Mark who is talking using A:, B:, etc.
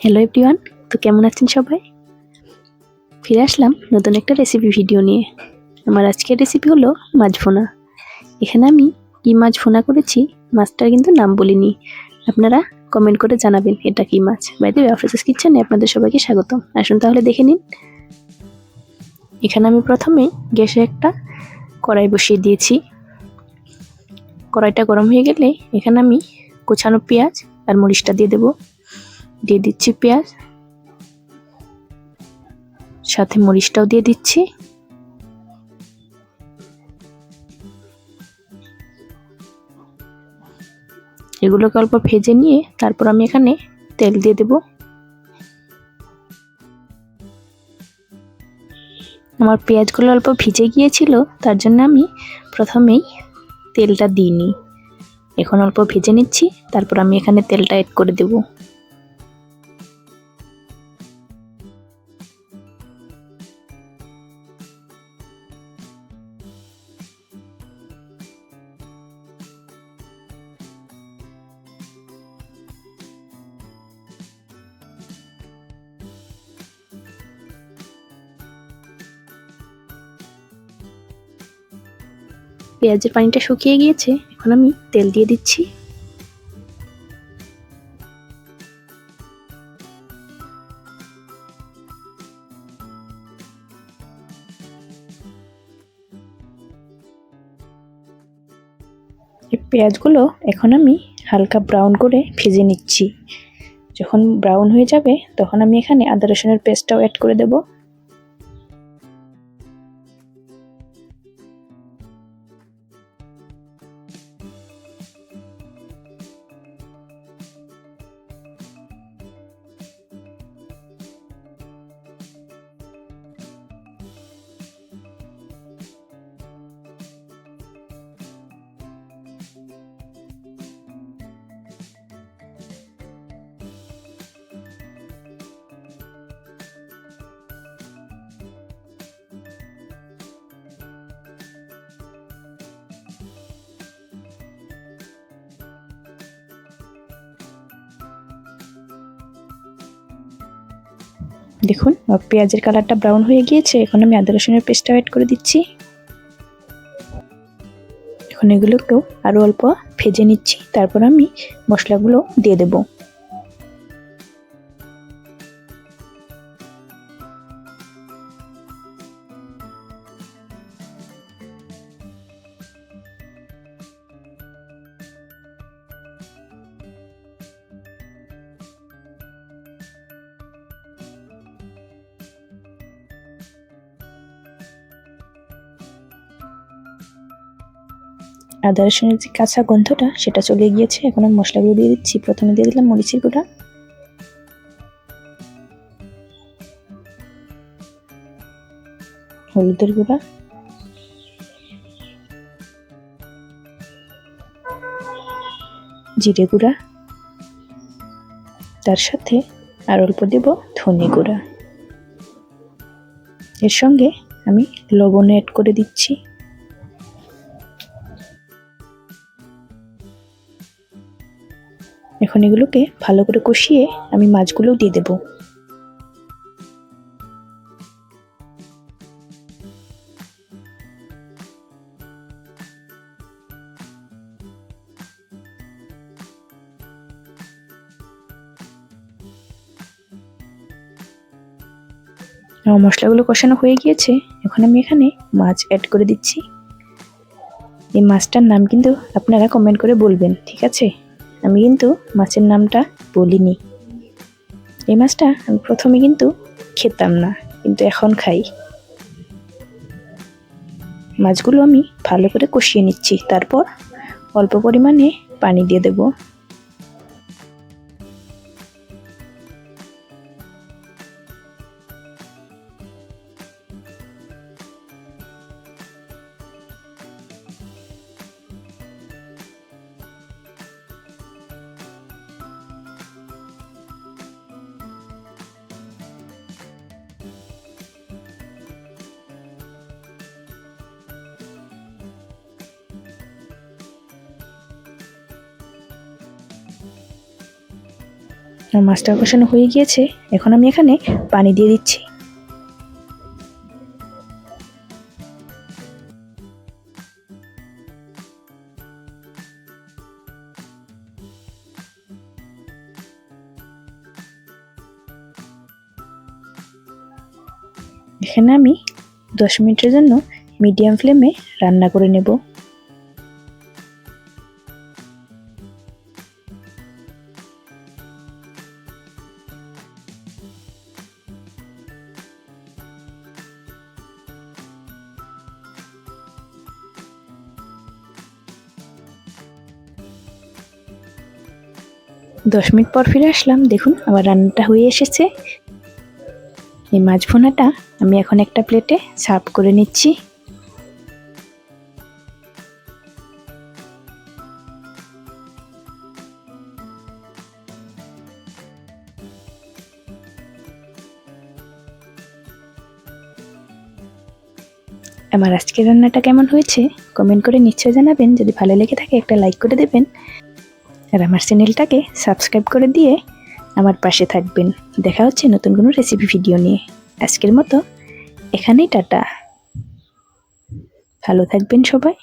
A: Hello everyone, তো কেমন আছেন সবাই? ফিরে আসলাম নতুন একটা রেসিপি ভিডিও নিয়ে। আমার আজকের রেসিপি হলো মাছ ভুনা। এখানে আমি কি মাছ ভুনা করেছি, মাছটার কিন্তু নাম বলিনি। আপনারা কমেন্ট করে জানাবেন এটা কি মাছ। বাই দ্য ওয়ে, অফিসার্স কিচেনে আপনাদের সবাইকে স্বাগতম। আসুন তাহলে দেখে নিন। এখানে আমি প্রথমে গ্যাসে একটা কড়াই বসিয়ে দিয়েছি। কড়াইটা গরম হয়ে গেলে এখানে আমি কোচানো পেঁয়াজ আর মরিচটা দিয়ে দেবো। দিয়ে দিচ্ছি পেঁয়াজ, সাথে মরিচটাও দিয়ে দিচ্ছি। এগুলোকে অল্প ভেজে নিয়ে তারপর আমি এখানে তেল দিয়ে দেব। আমার পেঁয়াজগুলো অল্প ভিজে গিয়েছিল, তার জন্য আমি প্রথমেই তেলটা দিইনি। এখন অল্প ভেজে নিচ্ছি, তারপর আমি এখানে তেলটা অ্যাড করে দেব। পেঁয়াজের পানিটা শুকিয়ে গিয়েছে, এখন আমি তেল দিয়ে দিচ্ছি। এই পেঁয়াজগুলো এখন আমি হালকা ব্রাউন করে ভেজে নিচ্ছি। যখন ব্রাউন হয়ে যাবে তখন আমি এখানে আদা রসুনের পেস্টটাও অ্যাড করে দেব। দেখুন পেঁয়াজের কালারটা ব্রাউন হয়ে গিয়েছে, এখন আমি আদা রসুনের পেস্টটা অ্যাড করে দিচ্ছি। এখন এগুলোকেও আরো অল্প ভেজে নিচ্ছি, তারপর আমি মশলাগুলো দিয়ে দেব। আদা রসুনের যে কাঁচা গন্ধটা সেটা চলে গিয়েছে, এখন আমি মশলাগুলো দিয়ে দিচ্ছি। প্রথমে দিয়ে দিলাম মরিচের গুঁড়া, হলুদের গুঁড়া, জিরে গুঁড়া, তার সাথে আর অল্প দেব ধনে গুঁড়া। এর সঙ্গে আমি লবণ অ্যাড করে দিচ্ছি। এখন এগুলোকে ভালো করে কষিয়ে আমি মাছগুলো দিয়ে দেব। আমার মশলাগুলো কষানো হয়ে গিয়েছে, এখন আমি এখানে মাছ অ্যাড করে দিচ্ছি। এই মাছটার নাম কিন্তু আপনারা কমেন্ট করে বলবেন, ঠিক আছে? আমি কিন্তু মাছের নামটা বলিনি। এই মাছটা আমি প্রথমে কিন্তু খেতাম না, কিন্তু এখন খাই। মাছগুলো আমি ভালো করে কষিয়ে নিচ্ছি, তারপর অল্প পরিমাণে পানি দিয়ে দেব। মাছটা কষানো হয়ে গিয়েছে, এখন আমি এখানে পানি দিয়ে দিচ্ছি। এখানে আমি 10 মিনিটের জন্য মিডিয়াম ফ্লেমে রান্না করে নেব। দশ মিনিট পর ফিরে আসলাম, দেখুন আমার রান্নাটা হয়ে এসেছে। এই মাছ ভুনাটা আমি এখন একটা প্লেটে সার্ভ করে নিচ্ছি। আমার আজকের রান্নাটা কেমন হয়েছে কমেন্ট করে নিশ্চয় জানাবেন। যদি ভালো লেগে থাকে একটা লাইক করে দেবেন, আর আমার চ্যানেলটাকে সাবস্ক্রাইব করে দিয়ে আমার পাশে থাকবেন। দেখা হচ্ছে নতুন কোনো রেসিপি ভিডিও নিয়ে। আজকের মতো এখানেই টাটা, ভালো থাকবেন সবাই।